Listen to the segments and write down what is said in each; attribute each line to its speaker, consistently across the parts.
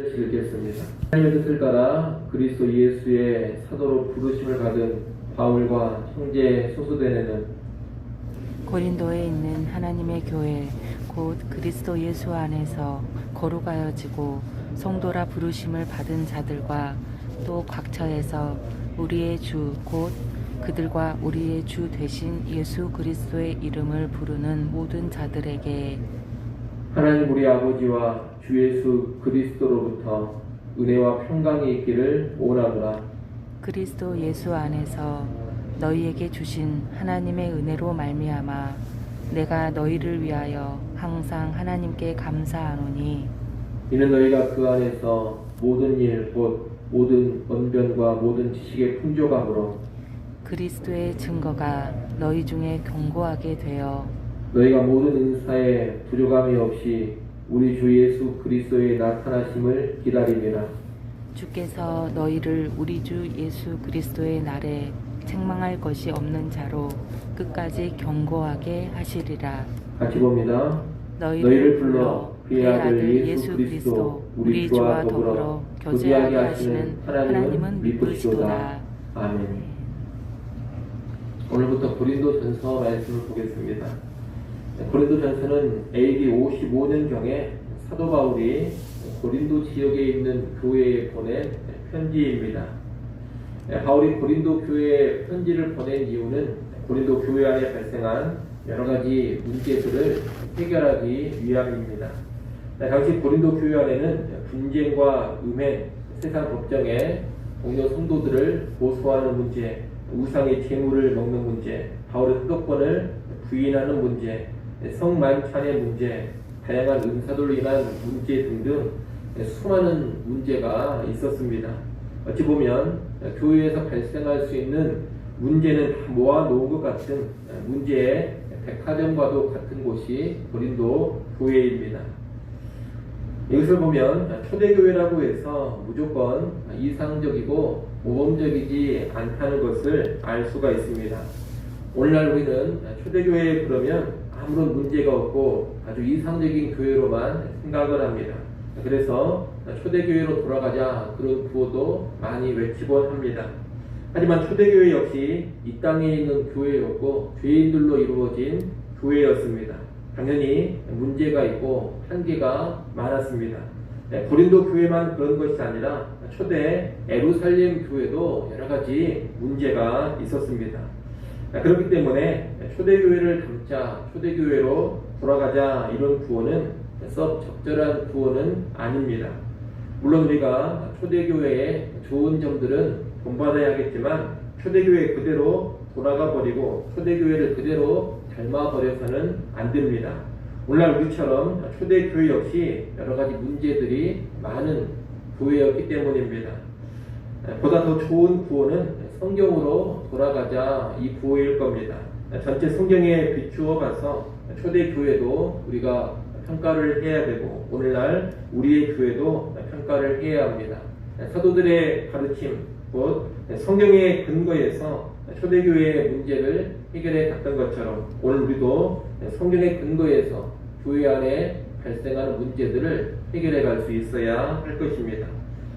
Speaker 1: 읽겠습니다. 하나님의 뜻을 따라 그리스도 예수의 사도로 부르심을 받은 바울과 형제 소수대네는
Speaker 2: 고린도에 있는 하나님의 교회 곧 그리스도 예수 안에서 거룩하여지고 성도라 부르심을 받은 자들과 또 각처에서 우리의 주 곧 그들과 우리의 주 되신 예수 그리스도의 이름을 부르는 모든 자들에게
Speaker 1: 하나님 우리 아버지와 주 예수 그리스도로부터 은혜와 평강이 있기를 원하노라.
Speaker 2: 그리스도 예수 안에서 너희에게 주신 하나님의 은혜로 말미암아 내가 너희를 위하여 항상 하나님께 감사하노니
Speaker 1: 이는 너희가 그 안에서 모든 일 곧 모든 언변과 모든 지식의 풍족함으로
Speaker 2: 그리스도의 증거가 너희 중에 견고하게 되어
Speaker 1: 너희가 모든 은사에 부족함이 없이 우리 주 예수 그리스도의 나타나심을 기다림이라.
Speaker 2: 주께서 너희를 우리 주 예수 그리스도의 날에 책망할 것이 없는 자로 끝까지 견고하게 하시리라.
Speaker 1: 같이 봅니다.
Speaker 2: 너희를 불러 그의 아들 예수 그리스도 우리 주와 더불어 교제하게 하시는 하나님은 미쁘시도다.
Speaker 1: 아멘. 오늘부터 고린도전서 말씀을 보겠습니다. 고린도전서는 AD 55년경에 사도 바울이 고린도 지역에 있는 교회에 보낸 편지입니다. 바울이 고린도 교회에 편지를 보낸 이유는 고린도 교회 안에 발생한 여러 가지 문제들을 해결하기 위함입니다. 당시 고린도 교회 안에는 분쟁과 음행, 세상 법정에 동료 성도들을 고소하는 문제, 우상의 재물을 먹는 문제, 바울의 사도권을 부인하는 문제, 성만찬의 문제, 다양한 은사도로 인한 문제 등등 수많은 문제가 있었습니다. 어찌 보면 교회에서 발생할 수 있는 문제는 다 모아놓은 것 같은 문제의 백화점과도 같은 곳이 고린도 교회입니다. 여기서 보면 초대교회라고 해서 무조건 이상적이고 모범적이지 않다는 것을 알 수가 있습니다. 오늘날 우리는 초대교회에 그러면 아무런 문제가 없고 아주 이상적인 교회로만 생각을 합니다. 그래서 초대교회로 돌아가자 그런 구호도 많이 외치곤 합니다. 하지만 초대교회 역시 이 땅에 있는 교회였고 죄인들로 이루어진 교회였습니다. 당연히 문제가 있고 한계가 많았습니다. 고린도 교회만 그런 것이 아니라 초대 예루살렘 교회도 여러 가지 문제가 있었습니다. 그렇기 때문에 초대교회를 담자, 초대교회로 돌아가자 이런 구호는 썩 적절한 구호는 아닙니다. 물론 우리가 초대교회의 좋은 점들은 본받아야겠지만 초대교회 그대로 돌아가 버리고 초대교회를 그대로 닮아버려서는 안 됩니다. 오늘날 우리처럼 초대교회 역시 여러 가지 문제들이 많은 교회였기 때문입니다. 보다 더 좋은 구호는 성경으로 돌아가자 이 구호일 겁니다. 전체 성경에 비추어 봐서 초대교회도 우리가 평가를 해야 되고 오늘날 우리의 교회도 평가를 해야 합니다. 사도들의 가르침, 곧 성경의 근거에서 초대교회의 문제를 해결해 갔던 것처럼 오늘 우리도 성경의 근거에서 교회 안에 발생하는 문제들을 해결해 갈 수 있어야 할 것입니다.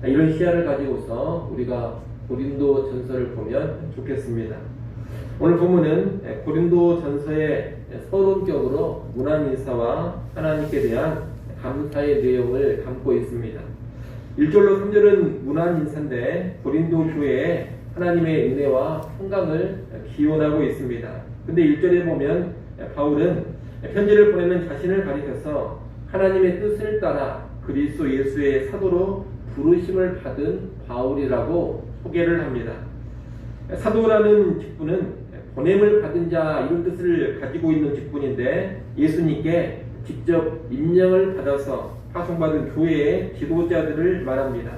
Speaker 1: 이런 시야를 가지고서 우리가 고린도 전서를 보면 좋겠습니다. 오늘 본문은 고린도 전서의 서론격으로 문안인사와 하나님께 대한 감사의 내용을 담고 있습니다. 1절로 3절은 문안인사인데 고린도 교회에 하나님의 은혜와 평강을 기원하고 있습니다. 근데 1절에 보면 바울은 편지를 보내는 자신을 가리켜서 하나님의 뜻을 따라 그리스도 예수의 사도로 부르심을 받은 바울이라고 소개를 합니다. 사도라는 직분은 보냄을 받은 자 이런 뜻을 가지고 있는 직분인데 예수님께 직접 임명을 받아서 파송받은 교회의 지도자들을 말합니다.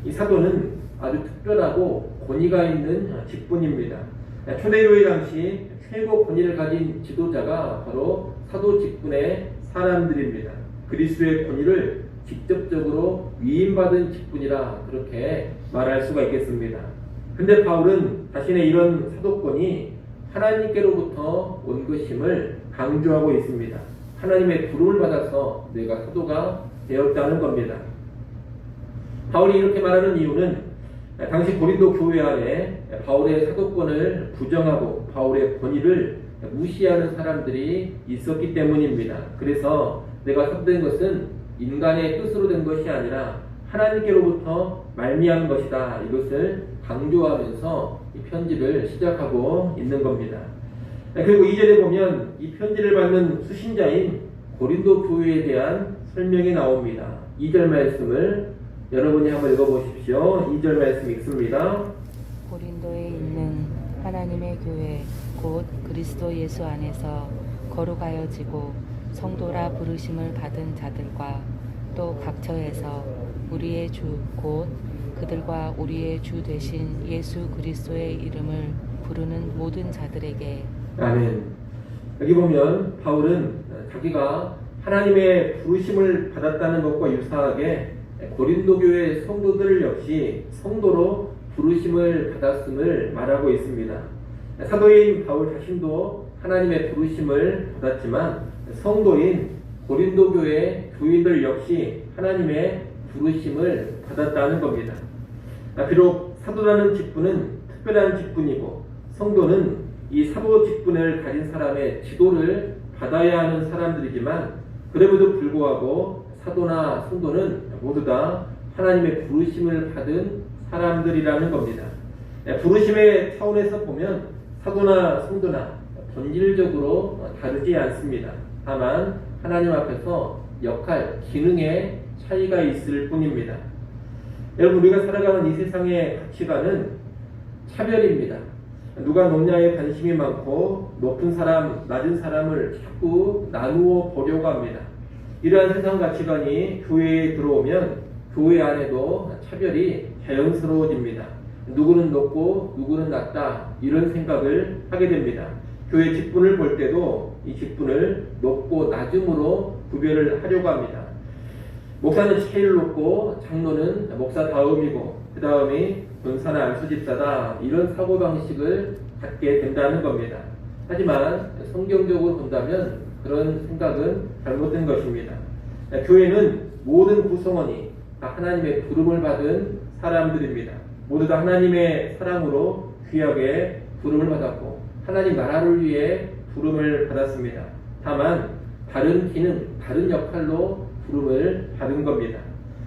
Speaker 1: 이 사도는 아주 특별하고 권위가 있는 직분입니다. 초대교회 당시 최고 권위를 가진 지도자가 바로 사도 직분의 사람들입니다. 그리스도의 권위를 직접적으로 위임받은 직분이라 그렇게 말할 수가 있겠습니다. 근데 바울은 자신의 이런 사도권이 하나님께로부터 온 것임을 강조하고 있습니다. 하나님의 부름을 받아서 내가 사도가 되었다는 겁니다. 바울이 이렇게 말하는 이유는 당시 고린도 교회 안에 바울의 사도권을 부정하고 바울의 권위를 무시하는 사람들이 있었기 때문입니다. 그래서 내가 사도된 것은 인간의 뜻으로 된 것이 아니라 하나님께로부터 말미암은 것이다. 이것을 강조하면서 이 편지를 시작하고 있는 겁니다. 그리고 2절에 보면 이 편지를 받는 수신자인 고린도 교회에 대한 설명이 나옵니다. 2절 말씀을 여러분이 한번 읽어보십시오. 2절 말씀 읽습니다.
Speaker 2: 고린도에 있는 하나님의 교회 곧 그리스도 예수 안에서 거룩하여지고 성도라 부르심을 받은 자들과 또 각처에서 우리의 주 곧 그들과 우리의 주 되신 예수 그리스도의 이름을 부르는 모든 자들에게.
Speaker 1: 아멘. 여기 보면 바울은 자기가 하나님의 부르심을 받았다는 것과 유사하게 고린도 교회 성도들 역시 성도로 부르심을 받았음을 말하고 있습니다. 사도인 바울 자신도 하나님의 부르심을 받았지만 성도인 고린도 교회 교인들 역시 하나님의 부르심을 받았다는 겁니다. 비록 사도라는 직분은 특별한 직분이고 성도는 이 사도 직분을 가진 사람의 지도를 받아야 하는 사람들이지만 그럼에도 불구하고 사도나 성도는 모두 다 하나님의 부르심을 받은 사람들이라는 겁니다. 부르심의 차원에서 보면 사도나 성도나 본질적으로 다르지 않습니다. 다만 하나님 앞에서 역할, 기능의 차이가 있을 뿐입니다. 여러분, 우리가 살아가는 이 세상의 가치관은 차별입니다. 누가 높냐에 관심이 많고 높은 사람, 낮은 사람을 자꾸 나누어 보려고 합니다. 이러한 세상 가치관이 교회에 들어오면 교회 안에도 차별이 자연스러워집니다. 누구는 높고 누구는 낮다 이런 생각을 하게 됩니다. 교회 직분을 볼 때도 이 직분을 높고 낮음으로 구별을 하려고 합니다. 목사는 제일 높고 장로는 목사 다음이고 그 다음이 권사나 안수집사다 이런 사고방식을 갖게 된다는 겁니다. 하지만 성경적으로 본다면 그런 생각은 잘못된 것입니다. 교회는 모든 구성원이 다 하나님의 부름을 받은 사람들입니다. 모두 다 하나님의 사랑으로 귀하게 부름을 받았고 하나님 나라를 위해 부름을 받았습니다. 다만 다른 기능, 다른 역할로 부름을 받은 겁니다.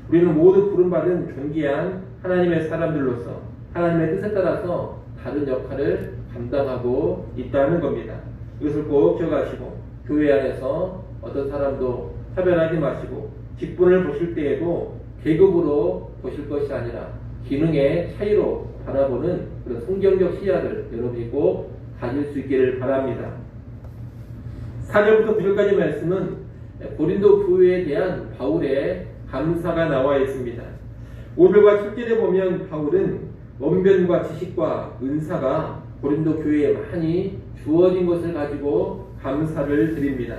Speaker 1: 우리는 모두 부름받은 존귀한 하나님의 사람들로서 하나님의 뜻에 따라서 다른 역할을 감당하고 있다는 겁니다. 이것을 꼭 기억하시고 교회 안에서 어떤 사람도 차별하지 마시고 직분을 보실 때에도 계급으로 보실 것이 아니라 기능의 차이로 바라보는 그런 성경적 시야를 여러분이 꼭 가질 수 있기를 바랍니다. 4절부터 9절까지 말씀은 고린도 교회에 대한 바울의 감사가 나와 있습니다. 5절과 7절에 보면 바울은 언변과 지식과 은사가 고린도 교회에 많이 주어진 것을 가지고 감사를 드립니다.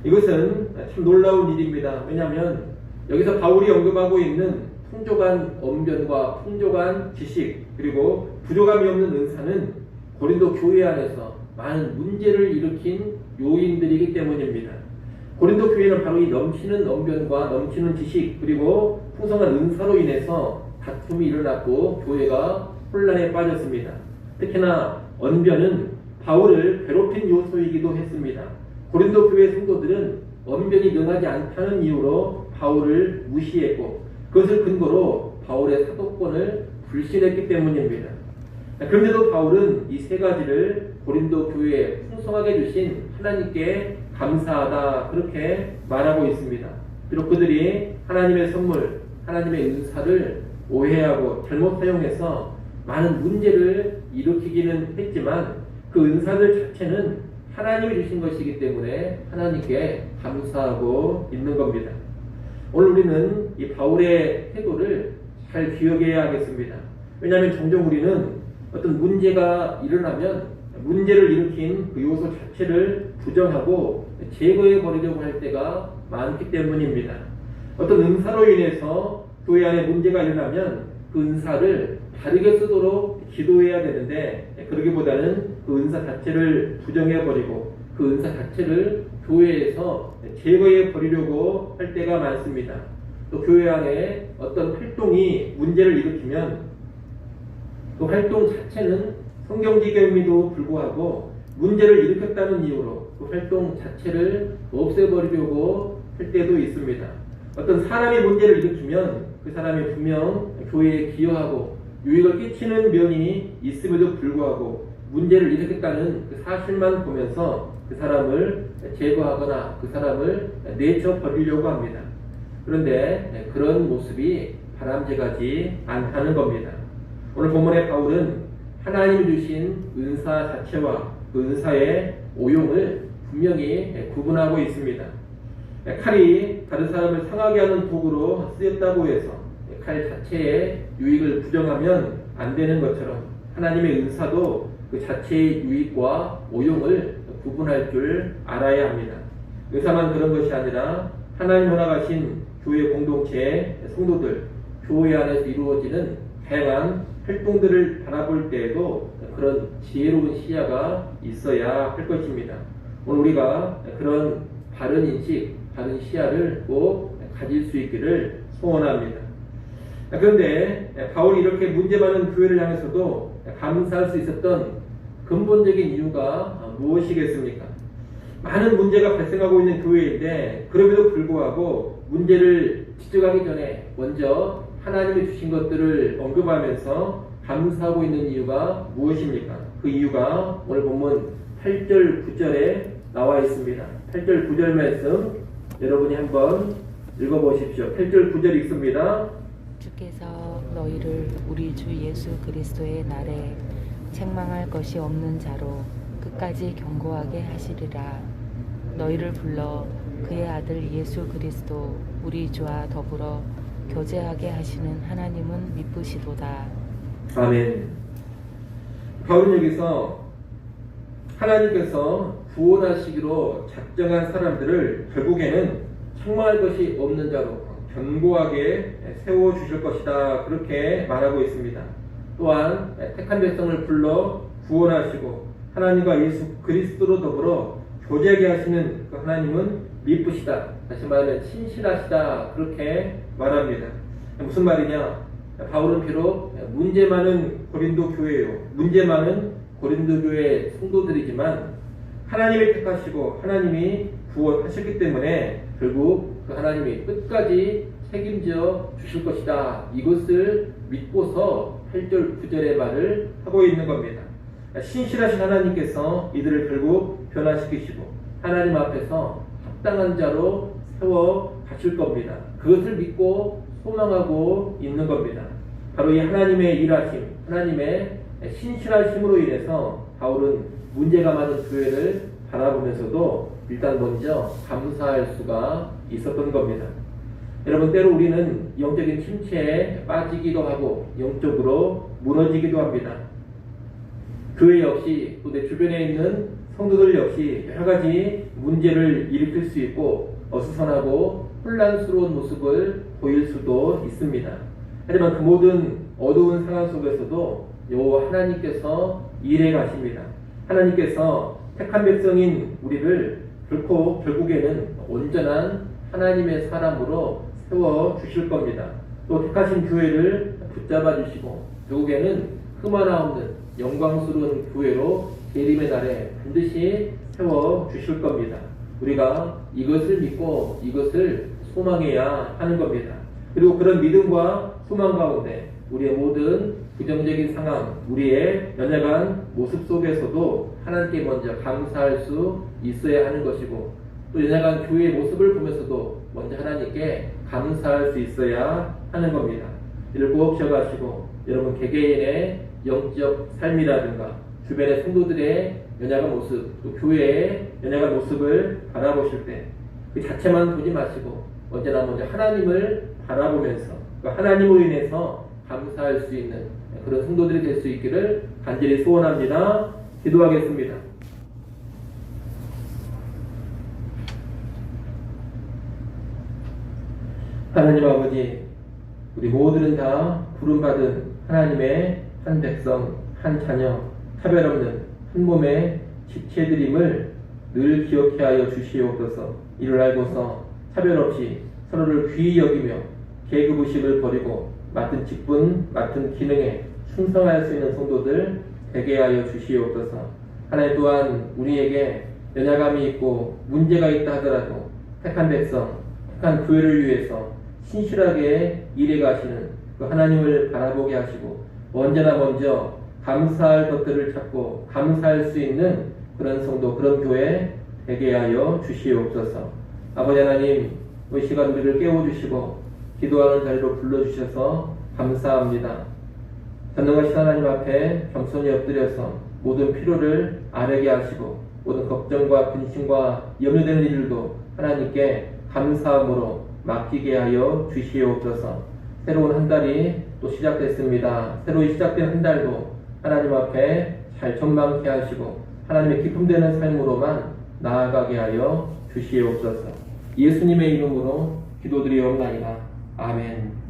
Speaker 1: 이것은 참 놀라운 일입니다. 왜냐하면 여기서 바울이 언급하고 있는 풍족한 언변과 풍족한 지식 그리고 부족함이 없는 은사는 고린도 교회 안에서 많은 문제를 일으킨 요인들이기 때문입니다. 고린도 교회는 바로 이 넘치는 언변과 넘치는 지식 그리고 풍성한 은사로 인해서 다툼이 일어났고 교회가 혼란에 빠졌습니다. 특히나 언변은 바울을 괴롭힌 요소이기도 했습니다. 고린도 교회 성도들은 언변이 능하지 않다는 이유로 바울을 무시했고 그것을 근거로 바울의 사도권을 불신했기 때문입니다. 그런데도 바울은 이 세 가지를 고린도 교회에 풍성하게 주신 하나님께 감사하다 그렇게 말하고 있습니다. 비록 그들이 하나님의 선물, 하나님의 은사를 오해하고 잘못 사용해서 많은 문제를 일으키기는 했지만 그 은사들 자체는 하나님이 주신 것이기 때문에 하나님께 감사하고 있는 겁니다. 오늘 우리는 이 바울의 태도를 잘 기억해야 하겠습니다. 왜냐하면 종종 우리는 어떤 문제가 일어나면 문제를 일으킨 그 요소 자체를 부정하고 제거해 버리려고 할 때가 많기 때문입니다. 어떤 은사로 인해서 교회 안에 문제가 일어나면 그 은사를 다르게 쓰도록 기도해야 되는데 그러기보다는 그 은사 자체를 부정해 버리고 그 은사 자체를 교회에서 제거해 버리려고 할 때가 많습니다. 또 교회 안에 어떤 활동이 문제를 일으키면 그 활동 자체는 성경지경임에도 불구하고 문제를 일으켰다는 이유로 그 활동 자체를 없애버리려고 할 때도 있습니다. 어떤 사람이 문제를 일으키면 그 사람이 분명 교회에 기여하고 유익을 끼치는 면이 있음에도 불구하고 문제를 일으켰다는 그 사실만 보면서 그 사람을 제거하거나 그 사람을 내쳐버리려고 합니다. 그런데 그런 모습이 바람직하지 않다는 겁니다. 오늘 본문의 바울은 하나님이 주신 은사 자체와 그 은사의 오용을 분명히 구분하고 있습니다. 칼이 다른 사람을 상하게 하는 도구로 쓰였다고 해서 칼 자체의 유익을 부정하면 안 되는 것처럼 하나님의 은사도 그 자체의 유익과 오용을 구분할 줄 알아야 합니다. 은사만 그런 것이 아니라 하나님 허락하신 교회 공동체의 성도들, 교회 안에서 이루어지는 다양한 활동들을 바라볼 때에도 그런 지혜로운 시야가 있어야 할 것입니다. 오늘 우리가 그런 바른 인식, 바른 시야를 꼭 가질 수 있기를 소원합니다. 그런데 바울이 이렇게 문제 많은 교회를 향해서도 감사할 수 있었던 근본적인 이유가 무엇이겠습니까? 많은 문제가 발생하고 있는 교회인데 그럼에도 불구하고 문제를 지적하기 전에 먼저 하나님이 주신 것들을 언급하면서 감사하고 있는 이유가 무엇입니까? 그 이유가 오늘 본문 8절 9절에 나와 있습니다. 8절 9절 말씀 여러분이 한번 읽어보십시오. 8절 9절 읽습니다.
Speaker 2: 주께서 너희를 우리 주 예수 그리스도의 날에 책망할 것이 없는 자로 끝까지 견고하게 하시리라. 너희를 불러 그의 아들 예수 그리스도 우리 주와 더불어 교제하게 하시는 하나님은 미쁘시도다.
Speaker 1: 아멘. 바울은 여기서 하나님께서 구원하시기로 작정한 사람들을 결국에는 책망할 것이 없는 자로 견고하게 세워주실 것이다, 그렇게 말하고 있습니다. 또한 택한 백성을 불러 구원하시고 하나님과 예수 그리스도로 더불어 교제하게 하시는 그 하나님은 미쁘시다, 다시 말하면 신실하시다, 그렇게 말합니다. 무슨 말이냐? 바울은 비록 문제 많은 고린도 교회요, 문제 많은 고린도 교회 성도들이지만 하나님이 택하시고 하나님이 구원하셨기 때문에 결국 그 하나님이 끝까지 책임져 주실 것이다, 이것을 믿고서 8절 9절의 말을 하고 있는 겁니다. 신실하신 하나님께서 이들을 결국 변화시키시고 하나님 앞에서 합당한 자로 세워 가실 겁니다. 그것을 믿고 소망하고 있는 겁니다. 바로 이 하나님의 일하심, 하나님의 신실하심으로 인해서 바울은 문제가 많은 교회를 바라보면서도 일단 먼저 감사할 수가 있었던 겁니다. 여러분, 때로 우리는 영적인 침체에 빠지기도 하고 영적으로 무너지기도 합니다. 교회 역시 또 내 주변에 있는 성도들 역시 여러 가지 문제를 일으킬 수 있고 어수선하고 혼란스러운 모습을 보일 수도 있습니다. 하지만 그 모든 어두운 상황 속에서도 여호와 하나님께서 일해 가십니다. 하나님께서 택한 백성인 우리를 결국에는 온전한 하나님의 사람으로 세워 주실 겁니다. 또 택하신 교회를 붙잡아 주시고 결국에는 흠 하나 없는 영광스러운 교회로 재림의 날에 반드시 세워 주실 겁니다. 우리가 이것을 믿고 이것을 소망해야 하는 겁니다. 그리고 그런 믿음과 소망 가운데 우리의 모든 부정적인 상황, 우리의 연약한 모습 속에서도 하나님께 먼저 감사할 수 있어야 하는 것이고, 또 연약한 교회의 모습을 보면서도 먼저 하나님께 감사할 수 있어야 하는 겁니다. 이를 꼭 기억하시고 여러분 개개인의 영적 삶이라든가 주변의 성도들의 연약한 모습, 또 교회의 연약한 모습을 바라보실 때 그 자체만 보지 마시고 언제나 먼저 하나님을 바라보면서 그 하나님으로 인해서 감사할 수 있는 그런 성도들이 될 수 있기를 간절히 소원합니다. 기도하겠습니다. 하나님 아버지, 우리 모두는 다 부름받은 하나님의 한 백성, 한 자녀, 차별 없는 한 몸의 지체들임을 늘 기억해 하여 주시옵소서. 이를 알고서 차별 없이 서로를 귀히 여기며 계급의식을 버리고 맡은 직분, 맡은 기능에 충성할 수 있는 성도들 되게 하여 주시옵소서. 하나님 또한 우리에게 연약함이 있고 문제가 있다 하더라도 택한 백성, 택한 교회를 위해서 신실하게 일해 가시는 그 하나님을 바라보게 하시고 언제나 먼저 감사할 것들을 찾고 감사할 수 있는 그런 성도, 그런 교회 되게 하여 주시옵소서. 아버지 하나님, 이 시간 우리를 깨워주시고 기도하는 자리로 불러주셔서 감사합니다. 전능하신 하나님 앞에 겸손히 엎드려서 모든 필요를 아뢰게 하시고 모든 걱정과 근심과 염려되는 일들도 하나님께 감사함으로 맡기게 하여 주시옵소서. 새로운 한 달이 또 시작됐습니다. 새로 시작된 한 달도 하나님 앞에 잘 전망케 하시고 하나님의 기쁨되는 삶으로만 나아가게 하여 주시옵소서. 예수님의 이름으로 기도드리옵나이다. 아멘.